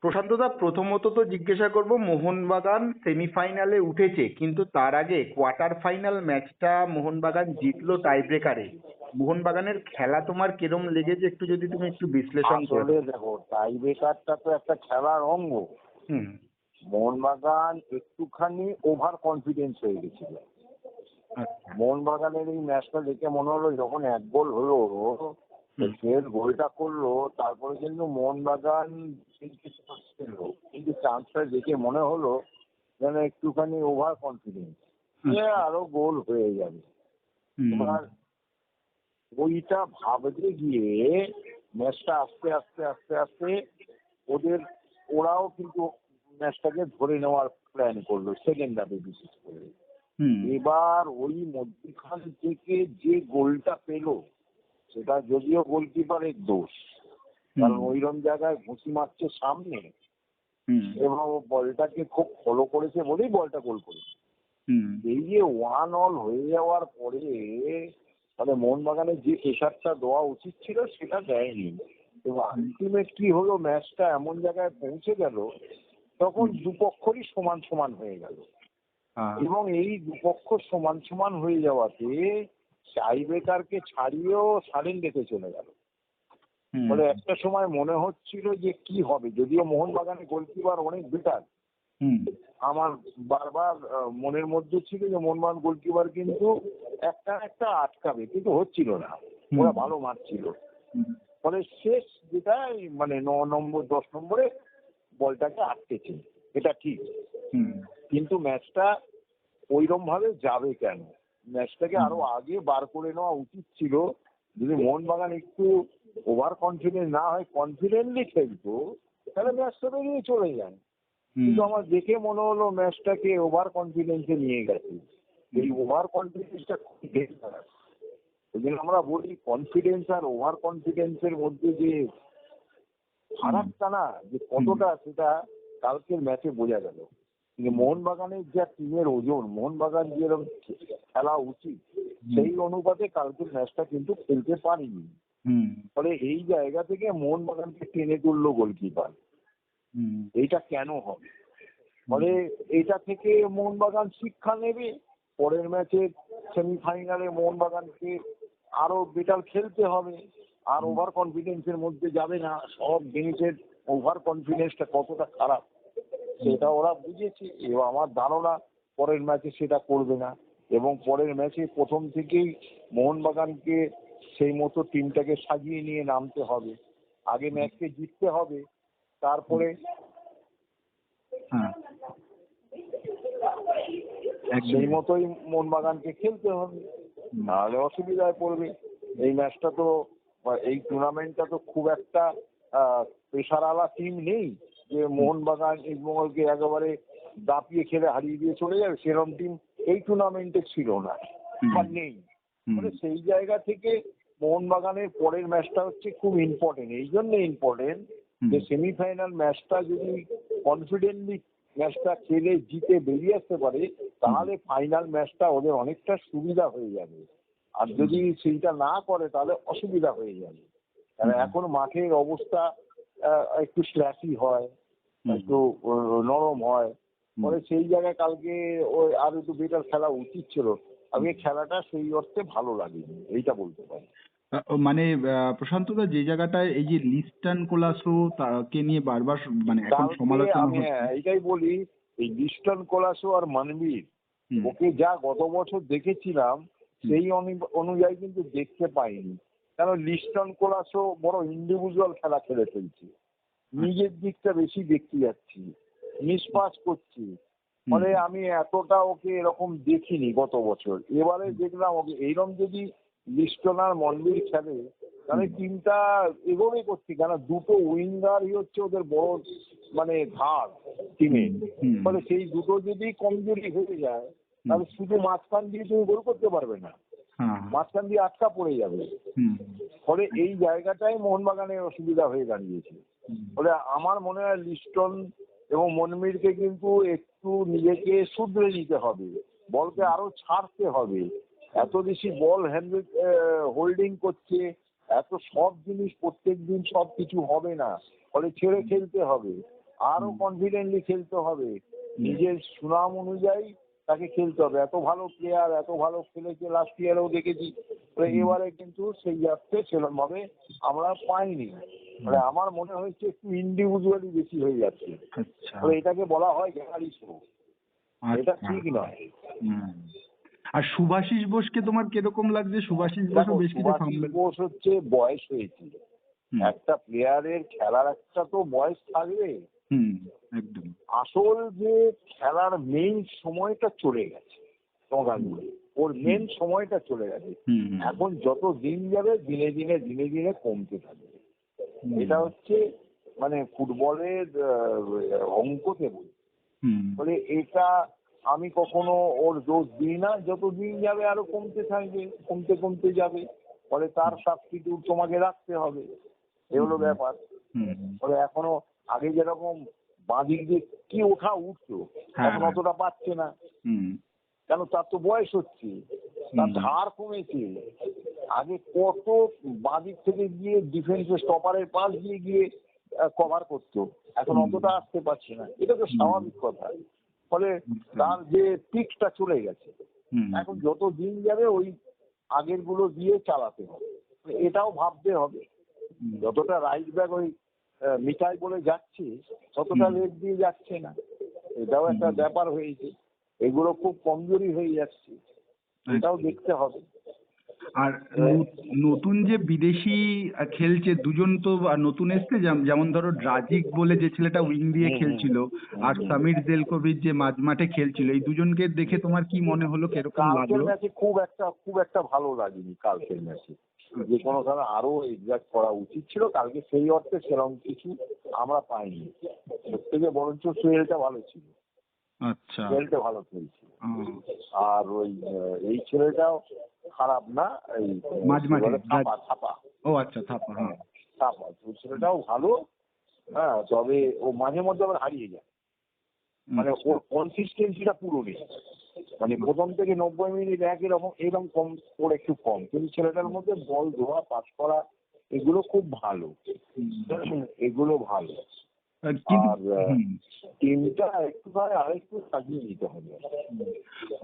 প্রশান্তদা, প্রথমত তো জিজ্ঞাসা করব, মোহনবাগান সেমিফাইনালে উঠেছে, কিন্তু তার আগে কোয়ার্টার ফাইনাল ম্যাচটা মোহনবাগান জিতলো টাই ব্রেকারে। মোহনবাগানের খেলা তোমার কিরম লেগেছে, একটু যদি তুমি একটু বিশ্লেষণ করে আসলে দাও। দেখো, টাই ব্রেকারটা তো একটা খেলার অঙ্গ। হুম। মোহনবাগান একটুখানি ওভার কনফিডেন্স হয়ে গেছিল। আচ্ছা। মোহনবাগানের এই ম্যাচটা দেখে মনে হলো যখন এক গোল হলো, হুম। ফের গোলটা করলো, তারপরে কিন্তু মোহনবাগান কিন্তু চান্সটা দেখে মনে হলো যেন একটুখানি ওভার কনফিডেন্স, আচ্ছা। আরো গোল হয়ে যাবে। হুম। এবার ওইটা ভাবতে গিয়ে ম্যাচটা আস্তে আস্তে আস্তে আস্তে ওরাও কিন্তু ম্যাচটাকে ধরে নেওয়ার প্ল্যান করলো সেকেন্ড হাফে, বিশেষ করে। হুম। এবার ওই মধ্যখান থেকে যে গোলটা পেলো, সেটা যদিও গোলকিপারের দোষ, কারণ ওইরকম জায়গায় ঘুষি মারছে সামনে হুম। এবং ও বলটাকে খুব ফলো করেছে বলেই বলটা গোল করেছে। হুম। এই যে 1-1 হয়ে যাওয়ার পরে মানে মোহনবাগানের যে প্রেশারটা দেওয়া উচিত ছিল সেটা দেয়নি, এবং আলটিমেট কি হলো, ম্যাচটা এমন জায়গায় পৌঁছে গেল তখন দুপক্ষরই সমান সমান হয়ে গেল। এবং এই দুপক্ষ সমান সমান হয়ে যাওয়াতে টাই ব্রেকারকে ছাড়িয়েও সারেন রেখে চলে গেল। ফলে একটা সময় মনে হচ্ছিল যে কি হবে, যদিও মোহনবাগানের গোলকিপার অনেক বেটার। আমার বারবার মনের মধ্যে ছিল যে মোহনবাগান গোলকিপার কিন্তু একটা একটা আটকাবে, কিন্তু হচ্ছিল না, ওরা ভালো মারছিল। ফলে শেষ যেটা মানে 9 নম্বর 10 নম্বরে বলটাকে আটকেছে, এটা ঠিক। কিন্তু ম্যাচটা ওইরকম ভাবে যাবে কেন, ম্যাচটাকে আরো আগে বার করে নেওয়া উচিত ছিল। যদি মোহনবাগান একটু ওভার কনফিডেন্ট না হয়, কনফিডেন্টলি খেলতো, তাহলে ম্যাচটা বেরিয়ে চলে যায়। কিন্তু আমার দেখে মনে হলো ম্যাচটাকে ওভার কনফিডেন্সে নিয়ে গেছে। এই ওভার কনফিডেন্সটা খুব ডেঞ্জারাস। ওই জন্য আমরা বলি কনফিডেন্স আর ওভার কনফিডেন্সের মধ্যে যে ফারাকটা না, যে কতটা, সেটা কালকের ম্যাচে বোঝা গেল। কিন্তু মোহনবাগানের যা টিমের ওজন, মোহনবাগান যেরকম খেলা উচিত সেই অনুপাতে কালকের ম্যাচটা কিন্তু খেলতে পারেনি। ফলে এই জায়গা থেকে মোহনবাগানকে টেনে তুললো গোলকিপার। এইটা কেন হবে? ফলে এটা থেকে মোহনবাগান শিক্ষা নেবে, পরের ম্যাচে সেমিফাইনালে মোহনবাগানকে আরো বেটার খেলতে হবে, আর ওভার কনফিডেন্সের মধ্যে যাবে না। সব জিনিসের ওভার কনফিডেন্সটা কতটা খারাপ সেটা ওরা বুঝেছে, এবং আমার ধারণা পরের ম্যাচে সেটা করবে না। এবং পরের ম্যাচে প্রথম থেকেই মোহনবাগানকে সেই মতো টিমটাকে সাজিয়ে নিয়ে নামতে হবে। আগে ম্যাচকে জিততে হবে, তারপরে সেই মতোই মোহনবাগানকে খেলতে হবে, নাহলে অসুবিধায় পড়বে। এই ম্যাচটা তো, এই টুর্নামেন্টটা তো খুব একটা প্রেশারওয়ালা টিম নেই যে মোহনবাগান ইস্টবেঙ্গলকে একেবারে দাপিয়ে খেলে হারিয়ে দিয়ে চলে যাবে, সেরকম টিম এই টুর্নামেন্টে ছিল না বা নেই। মানে সেই জায়গা থেকে মোহনবাগানের পরের ম্যাচটা হচ্ছে খুব ইম্পর্টেন্ট। এই জন্য ইম্পর্টেন্ট যে সেমিফাইনাল ম্যাচটা যদি কনফিডেন্টলি ম্যাচটা খেলে জিতে বেরিয়ে আসতে পারে, তাহলে ফাইনাল ম্যাচটা ওদের অনেকটা সুবিধা হয়ে যাবে। আর যদি সেইটা না করে তাহলে অসুবিধা হয়ে যাবে। কারণ এখন মাঠের অবস্থা একটু স্ল্যাশি হয়, একটু নরম হয়। ফলে সেই জায়গায় কালকে ওই আর একটু বেটার খেলা উচিত ছিল। আমি খেলাটা সেই অর্থে ভালো লাগেনি, এইটা বলতে পারি। মানে প্রশান্তদা, যে জায়গাটায় এই যে লিস্টান কোলাসো তাকে নিয়ে বারবার মানে এখন কালকে সমালোচনা আমি হচ্ছে। এইটাই বলি, এই লিস্টন কোলাসো আর মানবীর, ওকে যা গত বছর দেখেছিলাম সেই অনুযায়ী কিন্তু দেখতে পাইনি। কারণ লিস্টন কোলাসো বড় ইন্ডিভিজুয়াল খেলা খেলে ফেলছে, নিজের দিকটা বেশি দেখতে যাচ্ছি, মিসপাস করছি। ফলে আমি এতটা ওকে এরকম দেখিনি গত বছর। এবারে দেখলাম ওকে এইরকম যদি লিস্টন আর মনবীর খেলে তাহলে টিমটা এগোবে করছে, কেন দুটো উইঙ্গারই হচ্ছে ওদের বড় মানে ধার টিমে। ফলে সেই দুটো যদি কমজোরি হয়ে যায় তাহলে শুধু মাঝখান দিয়ে তুমি গোল করতে পারবে না, মাঝখান দিয়ে আটকা পড়ে যাবে। ফলে এই জায়গাটাই মোহনবাগানের অসুবিধা হয়ে দাঁড়িয়েছে। ফলে আমার মনে হয় লিস্টন এবং মনমিরকে কিন্তু একটু নিজেকে শুধরে নিতে হবে, বলকে আরো ছাড়তে হবে। এত বেশি বল হ্যান্ডেল হোল্ডিং করছে, এত সব জিনিস প্রত্যেক দিন সব কিছু হবে না, ফলে ছেড়ে খেলতে হবে। আরো কনফিডেন্টলি খেলতে হবে, নিজের সুনাম অনুযায়ী তাকে খেলতে হবে। এত ভালো প্লেয়ার, এত ভালো খেলেছে লাস্ট ইয়ারেও দেখেছি, তো এবারে কিন্তু সেই অর্থে সেরকম ভাবে আমরা পাইনি। মানে আমার মনে হয়েছে একটু ইন্ডিভিজুয়ালি বেশি হয়ে যাচ্ছে, আচ্ছা তো এটাকে বলা হয় গ্যালারি শো, এটা আচ্ছা ঠিক নয়। হুম। আর সুভাষিস বোসকে তোমার কিরকম লাগছে? সুভাষিস দেখো, বোসও বেশ কিছু সুভাষিস ফাম্বেল। বোস হচ্ছে বয়স হয়েছে, হুম একটা প্লেয়ারের খেলার একটা তো বয়স থাকবে। হুম একদম। আসল যে খেলার মেইন সময়টা চলে গেছে, তোমাকে আমি বলি, ওর মেইন সময়টা চলে গেছে। হুম হুম এখন যত দিন যাবে দিনে দিনে দিনে দিনে কমতে থাকবে। এটা হচ্ছে মানে ফুটবলের অঙ্কতে বলি। হুম বলে এটা আমি কখনো ওর দোষ দিই না, যত দিন যাবে আরো কমতে থাকবে, কমতে কমতে যাবে, ফলে তার সাবস্টিটিউট তোমাকে রাখতে হবে, এ হলো ব্যাপার। হুম ফলে এখনো আগে যেরকম বাঁদিক দিয়ে কি উঠতো, হ্যাঁ, এখন অতটা পাচ্ছে না, হুম কেন তার তো বয়স হচ্ছে, তার ধার কমেছে। আগে কত বাঁদিক থেকে গিয়ে ডিফেন্সের স্টপারের পাশ দিয়ে গিয়ে কভার করতো, এখন অতটা আসতে পারছে না, এটা তো স্বাভাবিক কথা। ফলে তার যে পিকটা চলে গেছে, হুম এখন যত দিন যাবে ওই আগের গুলো দিয়ে চালাতে হবে, এটাও ভাবতে হবে। যতটা রাইট ব্যাক ওই মিঠাই বলে যাচ্ছে, ততটা লেগ দিয়ে যাচ্ছে না, এটাও একটা ব্যাপার হয়েছে। এগুলো খুব কমজোরি হয়ে যাচ্ছে, এটাও দেখতে হবে। আর নতুন যে বিদেশি খেলছে দুজন তো নতুন এসছে, যেমন ধরো ড্রাজিক বলে যে ছেলেটা উইং দিয়ে খেলছিল, আর সামির জেলকোভিচ যে মাঝ মাঠে খেলছিল, এই দুজনকে দেখে তোমার কি মনে হলো, কিরকম কালকের লাগলো? ম্যাচে খুব একটা ভালো লাগেনি কালকের ম্যাচে, যে কোনো খেলা আরো এক্সাক্ট করা উচিত ছিল। কালকে সেই অর্থে সেরকম কিছু আমরা পাইনি, সব থেকে বরঞ্চ সোহেলটা ভালো ছিল, আচ্ছা সোহেলটা ভালো খেলছিল। হুম। আর ওই এই ছেলেটাও খারাপ না, এই মাঝ কি মাঠে বলে থাপা, ও আচ্ছা থাপা, হ্যাঁ থাপা ওই ছেলেটাও ভালো। হ্যাঁ, তবে ও মাঝে মধ্যে আবার হারিয়ে যায়, মানে ওর কনসিস্টেন্সিটা পুরো নেই। মানে প্রথম থেকে 90 মিনিট এরকম কম, ওর একটু কম, কিন্তু ছেলেটার মধ্যে বল ধোয়া, পাস করা, এগুলো খুব ভালো, এগুলো ভালো। কিন্তু আর টিমটা একটুখানি আরেকটু সাজিয়ে নিতে হবে।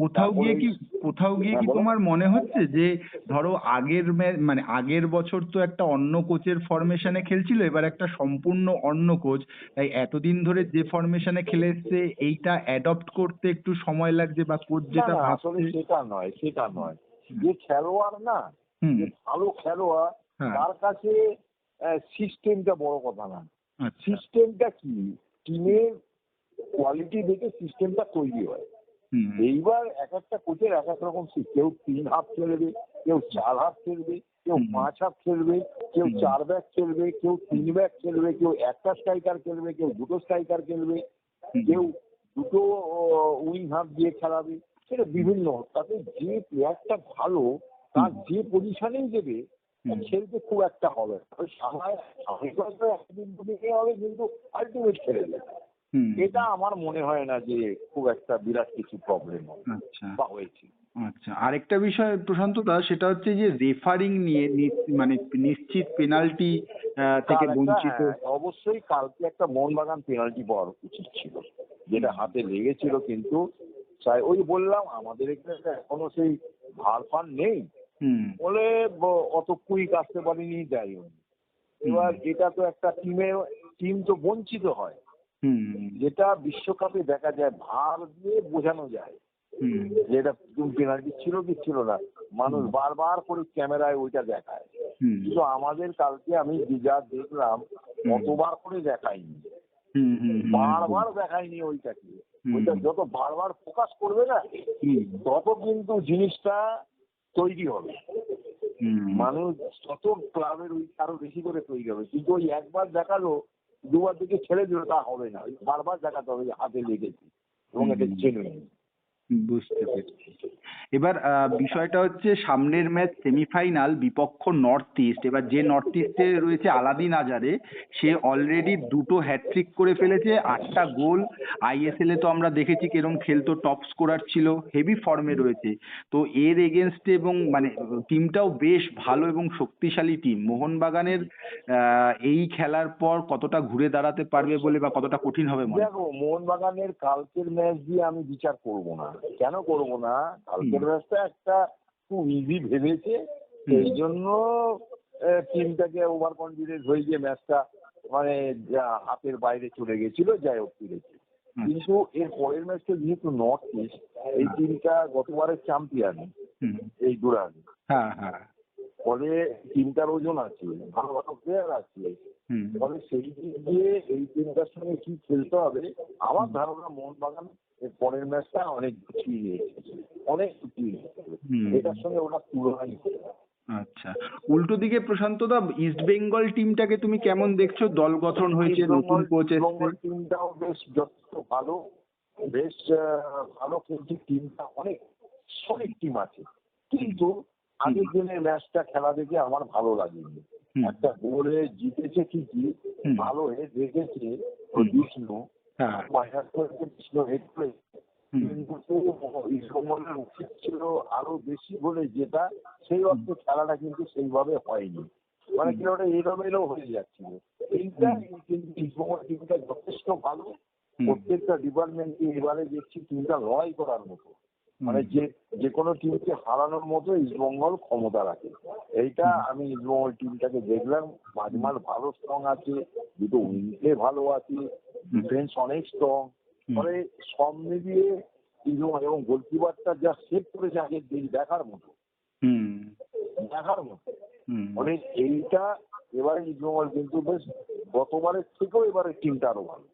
কোথাও তারপরে গিয়ে কি কোথাও গিয়ে হ্যাঁ কি বলো। তোমার মনে হচ্ছে যে ধরো আগের মানে আগের বছর তো একটা অন্য কোচের ফরমেশনে খেলছিল, এবার একটা সম্পূর্ণ অন্য কোচ, তাই এতদিন ধরে যে ফরমেশনে খেলে এসছে এইটা অ্যাডপ্ট করতে একটু সময় লাগছে, বা কোচ না যেটা না, আসলে ভাবছে। সেটা নয়, যে খেলোয়াড় না, হুম যে ভালো খেলোয়াড়, হ্যাঁ তার কাছে সিস্টেমটা বড় কথা না। আচ্ছা সিস্টেমটা কি, টিমের কোয়ালিটি দেখে সিস্টেমটা তৈরি হয়। হুম এইবার এক একটা কোচের এক এক রকম কেউ 3 হাফ খেলবে, কেউ 4 হাফ খেলবে, কেউ 5 হাফ খেলবে, কেউ 4 ব্যাক খেলবে, কেউ 3 ব্যাক খেলবে, কেউ একটা স্ট্রাইকার খেলবে, কেউ দুটো স্ট্রাইকার খেলবে, কেউ দুটো উইং হাফ দিয়ে খেলাবে, সেটা বিভিন্ন। তাতে যে প্লেয়ারটা ভালো, তার যে পজিশনেই দেবে খেলতে খুব একটা হবে না। স্বাভাবিকভাবে একদিন দুদিকে হবে, কিন্তু আলটিমেট খেলে যাবে। এটা আমার মনে হয় না যে খুব একটা বিরাট কিছু প্রবলেম হবে আচ্ছা বা হয়েছে। আচ্ছা, আরেকটা বিষয় প্রশান্ত দা, সেটা হচ্ছে যে রেফারিং নিয়ে মানে নিশ্চিত পেনাল্টি থেকে বঞ্চিত। হ্যাঁ, অবশ্যই কালকে একটা মোহনবাগান পেনাল্টি পাওয়ার উচিত ছিল, যেটা হাতে লেগেছিল, কিন্তু ওই বললাম আমাদের এখানে এখনো সেই ভার ফান নেই বলে অত কুইক আসতে পারিনি, যাই হোক। এবার এটা তো একটা টিম তো বঞ্চিত হয়, যেটা বিশ্বকাপে দেখা যায়, ভার দিয়ে বোঝানো যায় যে এটা পেনাল্টি ছিল কি ছিল না, মানুষ বারবার করে ক্যামেরায় ওইটা দেখায়। কিন্তু আমাদের কালকে আমি যা দেখলাম অতবার করে দেখায়নি, বারবার দেখায়নি ওইটাকে। ওইটা যত বারবার ফোকাস করবে না, তত কিন্তু জিনিসটা তৈরি হবে, মানুষ তত ক্লাবের ওই আরো বেশি করে তৈরি হবে। কিন্তু ওই একবার দেখালো, দুবার দিকে ছেড়ে দিল, তা হবে না, বারবার দেখাতে হবে হাতে লেগেছে এবং এটা জেনুইন। বুঝতে পেরেছি। এবার বিষয়টা হচ্ছে সামনের ম্যাচ সেমিফাইনাল বিপক্ষ নর্থ ইস্ট। এবার যে নর্থ ইস্টে রয়েছে আলাদিন আজারে, সে অলরেডি দুটো হ্যাটট্রিক করে ফেলেছে, 8টা গোল। আইএসএল এ তো আমরা দেখেছি কিরম খেলতো, টপ স্কোরার ছিল, হেভি ফর্মে রয়েছে। তো এর এগেনস্টে এবং মানে টিমটাও বেশ ভালো এবং শক্তিশালী টিম। মোহনবাগানের এই খেলার পর কতটা ঘুরে দাঁড়াতে পারবে বলে বা কতটা কঠিন হবে মনে হয়? দেখো, মোহনবাগানের কালকের ম্যাচ দিয়ে আমি বিচার করব না। কেন করব না? কালকের ম্যাচটা একটা খুব ইজি ভেবেছে, সেই জন্য টিমটাকে ওভার কনফিডেন্স হয়ে গিয়ে ম্যাচটা মানে হাতের বাইরে চলে গেছিল, যাই হোক ফিরেছে। কিন্তু এর পরের ম্যাচটা যেহেতু নর্থ ইস্ট, এই টিমটা গতবারের চ্যাম্পিয়ন এই দুরান, হ্যাঁ হ্যাঁ। ফলে টিমটার ওজন আছে, ভালো ভালো প্লেয়ার আছে। ফলে সেই দিক দিয়ে এই টিমটার সঙ্গে কি খেলতে হবে, আমার ধারণা মোহনবাগান এর পরের ম্যাচটা অনেক গুছিয়ে এসেছে, অনেক গুছিয়ে এসেছে। এটার সঙ্গে ওটা তুলনাই হচ্ছে না। আচ্ছা, উল্টো দিকে প্রশান্ত দা, ইস্ট বেঙ্গল টিমটাকে তুমি কেমন দেখছো? দল গঠন হয়েছে, নতুন কোচ এসছে। বেঙ্গল টিমটাও বেশ যথেষ্ট ভালো, বেশ ভালো খেলছে টিমটা, অনেক সলিড টিম আছে। কিন্তু আগের দিনের ম্যাচটা খেলা দেখে আমার ভালো লাগেনি। একটা গোলে জিতেছে ঠিকই, ভালো হেড রেখেছে বিষ্ণু, হ্যাঁ। বিষ্ণু হেড করে, কিন্তু ইস্টবেঙ্গলের উচিত ছিল আরো বেশি গোলে জেতা। সেই অর্থে খেলাটা কিন্তু সেইভাবে হয়নি, মানে কি ওটা এলোমেলো হয়ে যাচ্ছিল। এইটা কিন্তু ইস্টবেঙ্গল টিমটা যথেষ্ট ভালো, প্রত্যেকটা ডিপার্টমেন্টকে এবারে দেখছি টিমটা লড়াই করার মতো, মানে যে কোনো টিমকে হারানোর মতো ইস্টবেঙ্গল ক্ষমতা রাখে। এইটা আমি ইস্টবেঙ্গল টিমটাকে দেখলাম, মাঝমাঠ ভালো স্ট্রং আছে, দুটো উইংসে ভালো আছে, ডিফেন্স অনেক স্ট্রং। ফলে সব মিলিয়ে ইস্টবেঙ্গল এবং গোলকিপারটা যা সেভ করেছে আগের দিন, দেখার মতো, দেখার মতো। মানে এইটা এবারে ইস্টবেঙ্গল কিন্তু বেশ গতবারের থেকেও এবারে টিমটা আরো ভালো,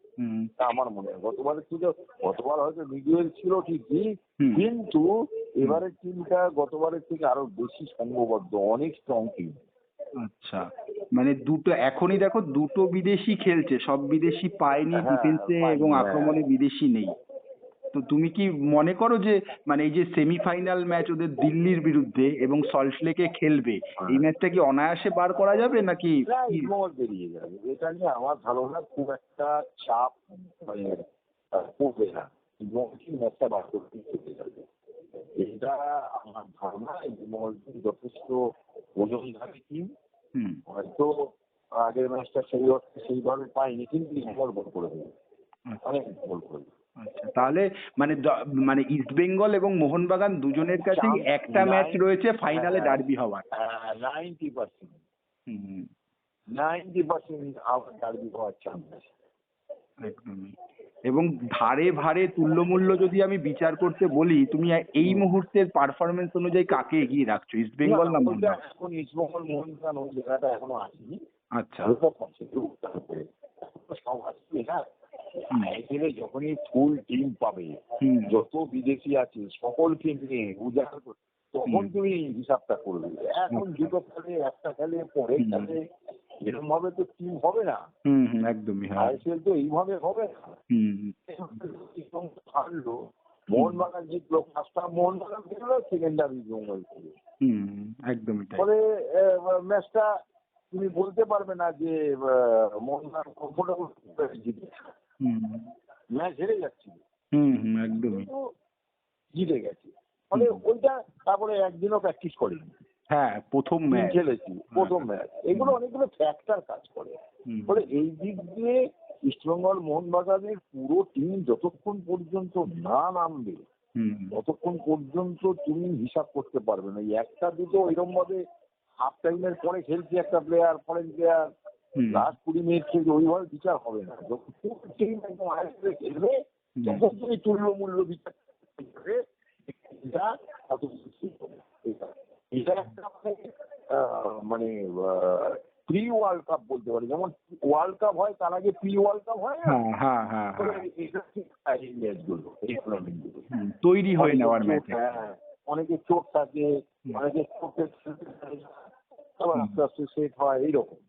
তা আমার মনে হয়। গতবার হয়তো মিডুয়েল ছিল ঠিকই, কিন্তু এবারের টিমটা গতবারের থেকে আরো বেশি সংঘবদ্ধ, অনেক স্ট্রং টিম। আচ্ছা, মানে দুটো এখনই দেখো, দুটো বিদেশি খেলছে, সব বিদেশি পায়নি, ডিফেন্সে এবং আক্রমণে বিদেশি নেই। তো তুমি কি মনে করো যে মানে এই যে সেমিফাইনাল ম্যাচ ওদের দিল্লির বিরুদ্ধে এবং সল্টলেকে খেলবে, এই ম্যাচটা কি অনায়াসে বার করা যাবে নাকি? ইস্টবেঙ্গল বেরিয়ে যাবে, এটা নিয়ে আমার ধারণা খুব একটা চাপ মানে পড়বে না। ইস্টবেঙ্গল কি ম্যাচটা বার করতে চলে যাবে, এটা আমার ধারণা। ইস্টবেঙ্গল যথেষ্ট ওজনধারী টিম, হয়তো আগের ম্যাচটা সেই অর্থে সেইভাবে পাইনি, কিন্তু ইস্টবেঙ্গল গোল করে দেবে, অনেক গোল করে দেবে। আচ্ছা, তাহলে মানে মানে ইস্ট বেঙ্গল এবং মোহনবাগান দুজনের কাছেই একটা ম্যাচ রয়েছে ফাইনালে ডার্বি হওয়ার। 90% 90% আবার ডার্বি হওয়ার চান্স আছে। একদমই। এবং ধারে ভারে তুল্যমূল্য যদি আমি বিচার করতে বলি, তুমি এই মুহূর্তের পারফরমেন্স অনুযায়ী কাকে এগিয়ে রাখছো, ইস্ট বেঙ্গল না মোহনবাগান? এখন ইস্টবেঙ্গল মোহনবাগান ওই জায়গাটা এখনো আসেনি। আচ্ছা। সব আসছে না, আইপিএলে যখনই ফুল টিম পাবে, যত বিদেশি আছে সকলকে নিয়ে উজাড় করে, তখন তুমি হিসাবটা করবে। এখন দুটো খেলে, একটা খেলে, পরে খেলে, এরকম ভাবে তো টিম হবে না। একদমই। আইপিএল তো এইভাবে হবে না। হারলো, মোহনবাগান জিতলো, ফার্স্ট হাফ মোহনবাগান খেললো, সেকেন্ড হাফ ইস্টবেঙ্গল খেললো। একদমই তাই। ফলে ম্যাচটা তুমি বলতে পারবে না যে মোহনবাগান কমফোর্টেবল জিতেছে, ম্যাচ হেরে যাচ্ছিল, একদমই জিতে গেছে। ফলে ওইটা তারপরে একদিনও প্র্যাকটিস করেনি, হ্যাঁ প্রথম ম্যাচ খেলেছি, প্রথম ম্যাচ, এগুলো অনেকগুলো ফ্যাক্টর কাজ করে। ফলে এই দিক দিয়ে ইস্টবেঙ্গল মোহনবাগানের পুরো টিম যতক্ষণ পর্যন্ত না নামবে, ততক্ষণ পর্যন্ত তুমি হিসাব করতে পারবে না। একটা দুটো এরকম ভাবে হাফ টাইমের পরে খেলছে একটা player, foreign player, last 20 minute খেলছে, ওইভাবে বিচার হবে না। যখন টিম একদম আয়ত্তে খেলবে, তখন তুমি তুল্যমূল্য বিচার করবে, এটা একটা মানে প্রি ওয়ার্ল্ড কাপ বলতে পারি, যেমন ওয়ার্ল্ড কাপ হয় তার আগে প্রি ওয়ার্ল্ড কাপ হয় না, এই ম্যাচগুলো, এই টুর্নামেন্টগুলো তৈরি হয়ে নেওয়ার ম্যাচ। অনেকে চোট থাকে, অনেকে চোটে আবার আস্তে আস্তে সেট হয়, এইরকম।